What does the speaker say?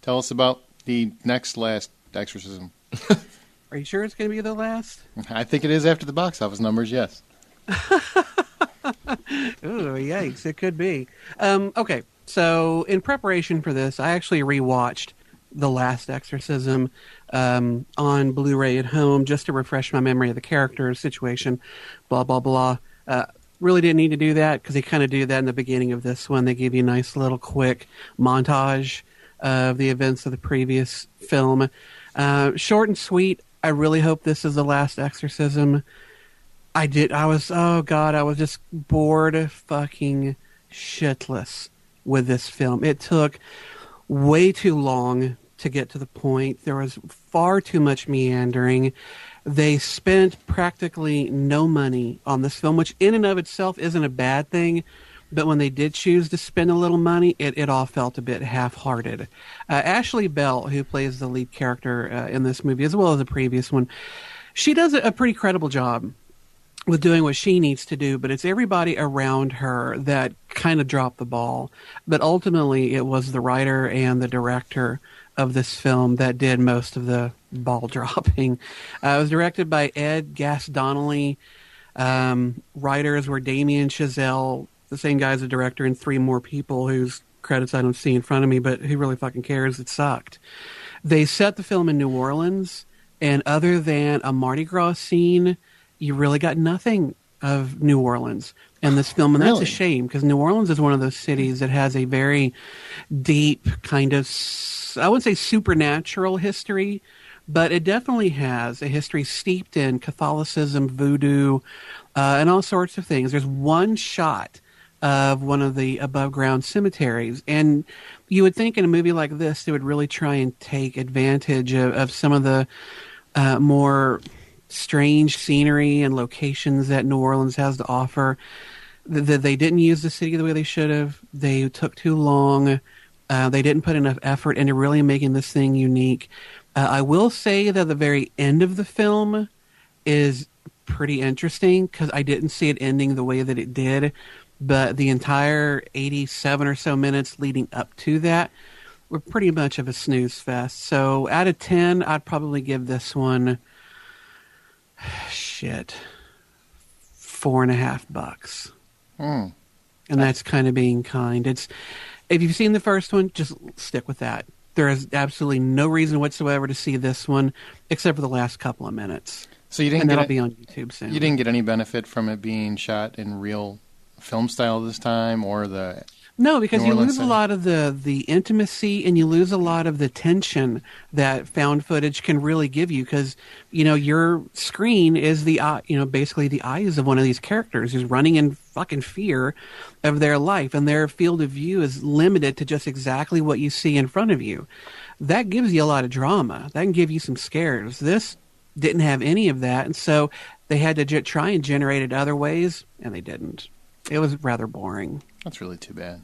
Tell us about the next Last Exorcism. Are you sure it's going to be the last? I think it is after the box office numbers, yes. Ooh, yikes, it could be. Okay, so in preparation for this, I actually rewatched The Last Exorcism on Blu-ray at home just to refresh my memory of the characters, situation, blah, blah, blah. Really didn't need to do that because they kind of do that in the beginning of this one. They give you a nice little quick montage of the events of the previous film. Short and sweet. I really hope this is The Last Exorcism. I was just bored fucking shitless with this film. It took way too long to get to the point. There was far too much meandering. They spent practically no money on this film, which in and of itself isn't a bad thing. But when they did choose to spend a little money, it all felt a bit half-hearted. Ashley Bell, who plays the lead character in this movie, as well as the previous one, she does a pretty credible job with doing what she needs to do, but it's everybody around her that kind of dropped the ball. But ultimately, it was the writer and the director of this film that did most of the ball dropping. It was directed by Ed Gass Donnelly. Writers were Damien Chazelle, the same guy as the director, and three more people whose credits I don't see in front of me, but who really fucking cares? It sucked. They set the film in New Orleans, and other than a Mardi Gras scene, you really got nothing of New Orleans in this film, and that's a shame because New Orleans is one of those cities that has a very deep kind of, I wouldn't say supernatural history, but it definitely has a history steeped in Catholicism, voodoo, and all sorts of things. There's one shot of one of the above-ground cemeteries, and you would think in a movie like this they would really try and take advantage of some of the more strange scenery and locations that New Orleans has to offer. They didn't use the city the way they should have. They took too long. They didn't put enough effort into really making this thing unique. I will say that the very end of the film is pretty interesting because I didn't see it ending the way that it did, but the entire 87 or so minutes leading up to that were pretty much of a snooze fest. So out of 10, I'd probably give this one $4.50. And that's kind of being kind. It's, if you've seen the first one, just stick with that. There is absolutely no reason whatsoever to see this one except for the last couple of minutes. So you didn't and that'll be on YouTube soon. You didn't get any benefit from it being shot in real film style this time, or the No, because New you Orleans lose a setting? lot of the intimacy, and you lose a lot of the tension that found footage can really give you. Because your screen is the basically the eyes of one of these characters who's running in fucking fear of their life, and their field of view is limited to just exactly what you see in front of you. That gives you a lot of drama. That can give you some scares. This didn't have any of that, and so they had to try and generate it other ways, and they didn't. It was rather boring. That's really too bad.